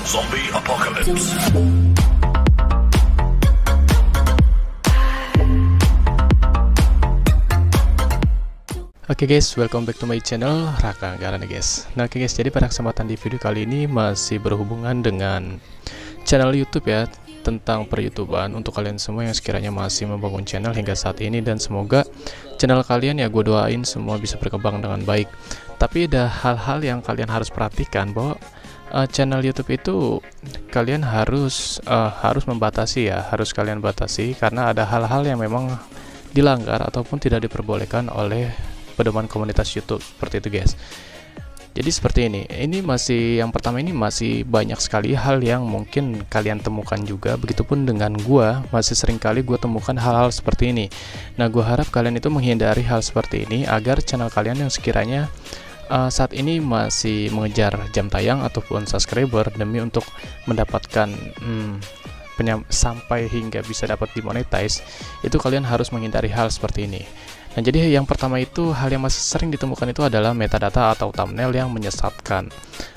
Zombie Apocalypse. Oke guys, welcome back to my channel Raka Garana guys. Nah oke guys, jadi pada kesempatan di video kali ini masih berhubungan dengan channel YouTube ya, tentang per-YouTuban untuk kalian semua yang sekiranya masih membangun channel hingga saat ini, dan semoga channel kalian ya gue doain semua bisa berkembang dengan baik. Tapi ada hal-hal yang kalian harus perhatikan, bahwa channel YouTube itu kalian harus membatasi ya, harus kalian batasi karena ada hal-hal yang memang dilanggar ataupun tidak diperbolehkan oleh pedoman komunitas YouTube seperti itu guys. Jadi seperti ini masih, yang pertama ini masih banyak sekali hal yang mungkin kalian temukan juga, begitupun dengan gua masih sering kali gua temukan hal-hal seperti ini. Nah gua harap kalian itu menghindari hal seperti ini agar channel kalian yang sekiranya saat ini masih mengejar jam tayang ataupun subscriber demi untuk mendapatkan sampai hingga bisa dapat dimonetize, itu kalian harus menghindari hal seperti ini. Nah jadi yang pertama itu, hal yang masih sering ditemukan itu adalah metadata atau thumbnail yang menyesatkan.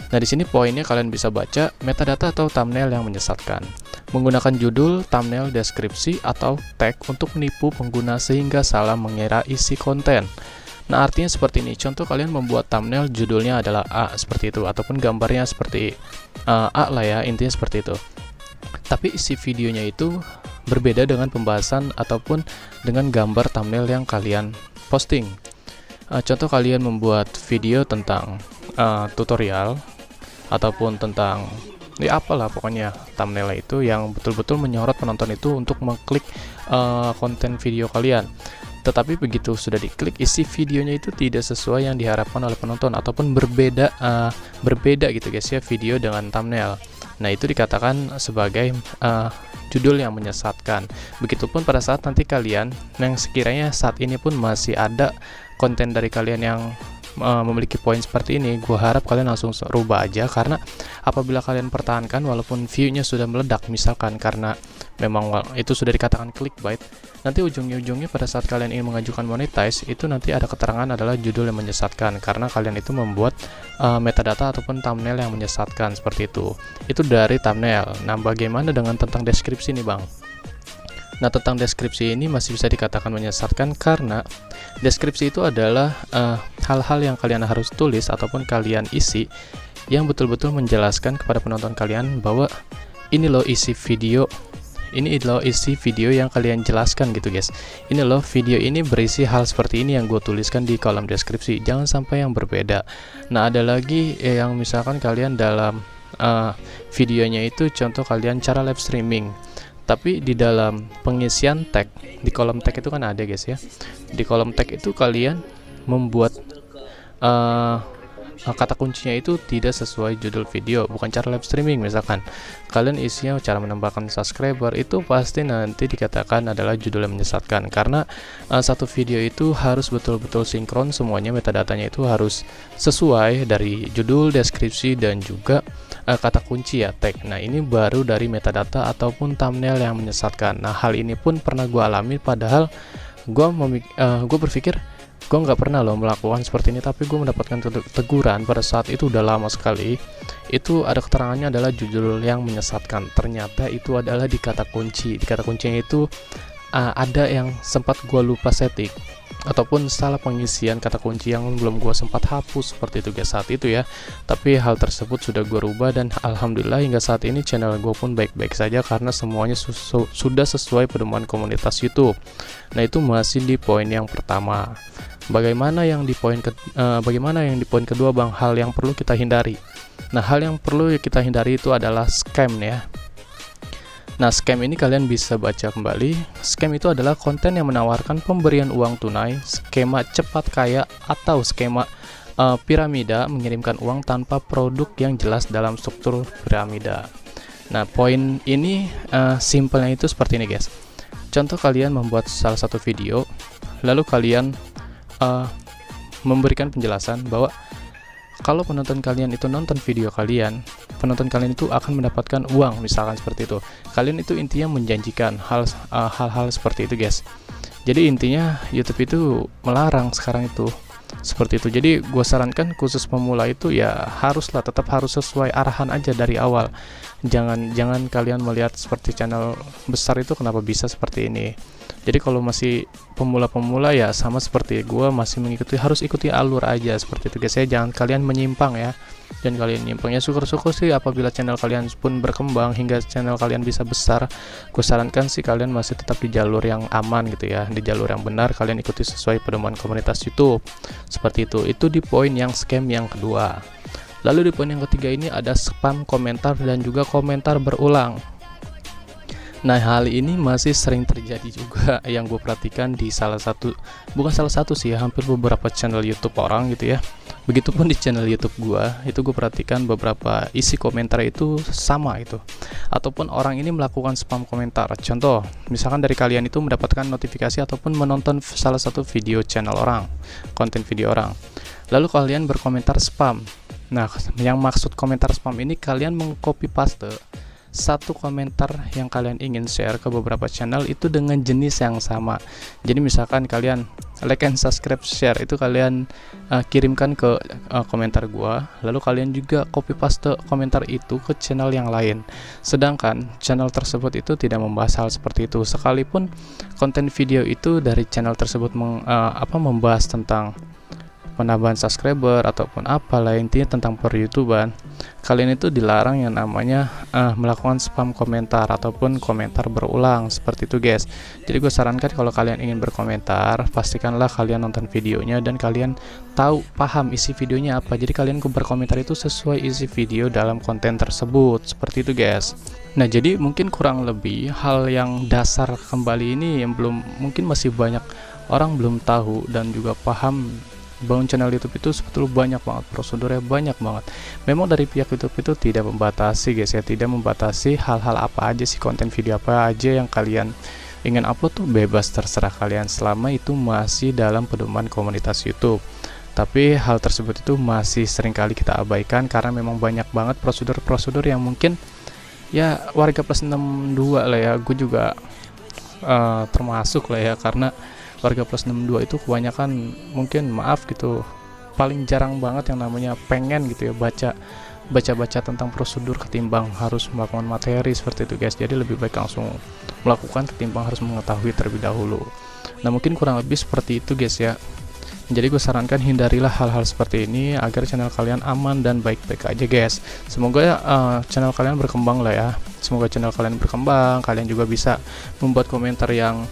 Nah di sini poinnya kalian bisa baca, metadata atau thumbnail yang menyesatkan menggunakan judul, thumbnail, deskripsi, atau tag untuk menipu pengguna sehingga salah mengira isi konten. Nah artinya seperti ini, contoh kalian membuat thumbnail judulnya adalah A seperti itu, ataupun gambarnya seperti A lah ya, intinya seperti itu. Tapi isi videonya itu berbeda dengan pembahasan ataupun dengan gambar thumbnail yang kalian posting. Contoh kalian membuat video tentang tutorial ataupun tentang ya apalah pokoknya thumbnail itu yang betul-betul menyorot penonton itu untuk mengklik konten video kalian. Tetapi begitu sudah diklik, isi videonya itu tidak sesuai yang diharapkan oleh penonton ataupun berbeda gitu guys ya, video dengan thumbnail. Nah itu dikatakan sebagai judul yang menyesatkan. Begitupun pada saat nanti kalian yang sekiranya saat ini pun masih ada konten dari kalian yang memiliki poin seperti ini, gue harap kalian langsung rubah aja, karena apabila kalian pertahankan walaupun view-nya sudah meledak misalkan karena memang itu sudah dikatakan clickbait, nanti ujungnya pada saat kalian ingin mengajukan monetize itu nanti ada keterangan adalah judul yang menyesatkan karena kalian itu membuat metadata ataupun thumbnail yang menyesatkan seperti itu. Itu dari thumbnail. Nah bagaimana dengan tentang deskripsi nih bang? Nah tentang deskripsi ini masih bisa dikatakan menyesatkan karena deskripsi itu adalah hal-hal yang kalian harus tulis ataupun kalian isi yang betul-betul menjelaskan kepada penonton kalian bahwa ini loh isi video, ini loh isi video yang kalian jelaskan gitu guys. Ini loh video ini berisi hal seperti ini yang gue tuliskan di kolom deskripsi, jangan sampai yang berbeda. Nah ada lagi yang misalkan kalian dalam videonya itu contoh kalian cara live streaming, tapi di dalam pengisian tag, di kolom tag itu kan ada guys ya, di kolom tag itu kalian membuat kata kuncinya itu tidak sesuai judul video, bukan cara live streaming. Misalkan kalian isinya cara menambahkan subscriber, itu pasti nanti dikatakan adalah judul yang menyesatkan karena satu video itu harus betul-betul sinkron semuanya, metadatanya itu harus sesuai dari judul, deskripsi, dan juga kata kunci ya, tag. Nah ini baru dari metadata ataupun thumbnail yang menyesatkan. Nah hal ini pun pernah gue alami, padahal gue berpikir gue nggak pernah loh melakukan seperti ini, tapi gue mendapatkan teguran pada saat itu udah lama sekali. Itu ada keterangannya adalah judul yang menyesatkan, ternyata itu adalah di kata kunci. Di kata kuncinya itu ada yang sempat gue lupa setting ataupun salah pengisian kata kunci yang belum gue sempat hapus seperti itu guys saat itu ya. Tapi hal tersebut sudah gue rubah dan alhamdulillah hingga saat ini channel gue pun baik-baik saja karena semuanya sudah sesuai pedoman komunitas YouTube. Nah itu masih di poin yang pertama. Bagaimana yang di poin kedua bang, hal yang perlu kita hindari? Nah hal yang perlu kita hindari itu adalah scam ya. Nah scam ini kalian bisa baca kembali. Scam itu adalah konten yang menawarkan pemberian uang tunai, skema cepat kaya, atau skema piramida mengirimkan uang tanpa produk yang jelas dalam struktur piramida. Nah poin ini simpelnya itu seperti ini guys. Contoh kalian membuat salah satu video, lalu kalian memberikan penjelasan bahwa kalau penonton kalian itu nonton video kalian, penonton kalian itu akan mendapatkan uang, misalkan seperti itu. Kalian itu intinya menjanjikan hal-hal seperti itu guys. Jadi intinya YouTube itu melarang sekarang itu seperti itu. Jadi gue sarankan khusus pemula itu ya tetap harus sesuai arahan aja dari awal. Jangan kalian melihat seperti channel besar itu kenapa bisa seperti ini. Jadi kalau masih pemula-pemula ya sama seperti gue, masih harus ikuti alur aja seperti itu guys ya. Jangan kalian menyimpang ya. Dan kalian nyimpangnya, syukur-syukur sih apabila channel kalian pun berkembang hingga channel kalian bisa besar, gue sarankan sih kalian masih tetap di jalur yang aman gitu ya, di jalur yang benar. Kalian ikuti sesuai pedoman komunitas YouTube seperti itu di poin yang scam yang kedua. Lalu di poin yang ketiga ini ada spam komentar dan juga komentar berulang. Nah, hal ini masih sering terjadi juga yang gue perhatikan di bukan salah satu sih ya, hampir beberapa channel YouTube orang gitu ya. Begitupun di channel YouTube gue perhatikan beberapa isi komentar itu sama itu. Ataupun orang ini melakukan spam komentar. Contoh, misalkan dari kalian itu mendapatkan notifikasi ataupun menonton salah satu video channel orang, konten video orang. Lalu kalian berkomentar spam. Nah, yang maksud komentar spam ini kalian mengcopy paste satu komentar yang kalian ingin share ke beberapa channel itu dengan jenis yang sama. Jadi misalkan kalian like and subscribe share itu kalian kirimkan ke komentar gua, lalu kalian juga copy paste komentar itu ke channel yang lain. Sedangkan channel tersebut itu tidak membahas hal seperti itu, sekalipun konten video itu dari channel tersebut membahas tentang penambahan subscriber ataupun apalah, intinya tentang per YouTuber, kalian itu dilarang yang namanya melakukan spam komentar ataupun komentar berulang seperti itu guys. Jadi gue sarankan kalau kalian ingin berkomentar, pastikanlah kalian nonton videonya dan kalian paham isi videonya apa. Jadi kalian berkomentar itu sesuai isi video dalam konten tersebut seperti itu guys. Nah, jadi mungkin kurang lebih hal yang dasar kembali ini yang mungkin masih banyak orang belum tahu dan juga paham. Bangun channel YouTube itu sebetulnya banyak banget prosedurnya, banyak banget. Memang dari pihak YouTube itu tidak membatasi guys ya, tidak membatasi hal-hal apa aja sih, konten video apa aja yang kalian ingin upload tuh bebas, terserah kalian selama itu masih dalam pedoman komunitas YouTube. Tapi hal tersebut itu masih seringkali kita abaikan karena memang banyak banget prosedur-prosedur yang mungkin ya warga plus 62 lah ya, gue juga termasuk lah ya, karena warga plus 62 itu kebanyakan mungkin maaf gitu paling jarang banget yang namanya pengen gitu ya baca tentang prosedur ketimbang harus melakukan materi seperti itu guys. Jadi lebih baik langsung melakukan ketimbang harus mengetahui terlebih dahulu. Nah, mungkin kurang lebih seperti itu guys ya. Jadi gue sarankan hindarilah hal-hal seperti ini agar channel kalian aman dan baik-baik aja guys. Semoga channel kalian berkembang lah ya. Semoga channel kalian berkembang, kalian juga bisa membuat komentar yang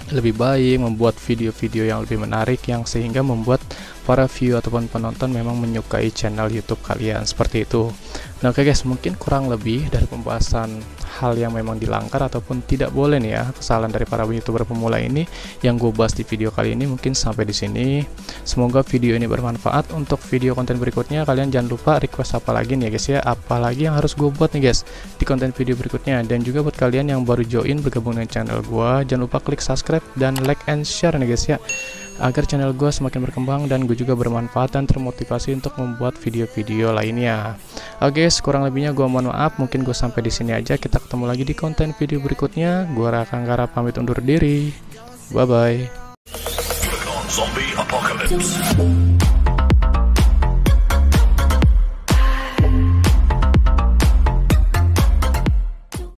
lebih baik, membuat video-video yang lebih menarik yang sehingga membuat para view ataupun penonton memang menyukai channel YouTube kalian seperti itu. Nah, oke guys, mungkin kurang lebih dari pembahasan hal yang memang dilanggar ataupun tidak boleh nih ya, kesalahan dari para YouTuber pemula ini yang gue bahas di video kali ini. Mungkin sampai di sini. Semoga video ini bermanfaat. Untuk video konten berikutnya kalian jangan lupa request apa lagi nih ya guys ya, apalagi yang harus gue buat nih guys di konten video berikutnya. Dan juga buat kalian yang baru join bergabung dengan channel gue, jangan lupa klik subscribe dan like and share nih guys ya, agar channel gue semakin berkembang dan gue juga bermanfaat dan termotivasi untuk membuat video-video lainnya. Oke guys, kurang lebihnya gue mohon maaf. Mungkin gue sampai di sini aja. Kita ketemu lagi di konten video berikutnya. Gue Raka Anggara pamit undur diri. Bye bye.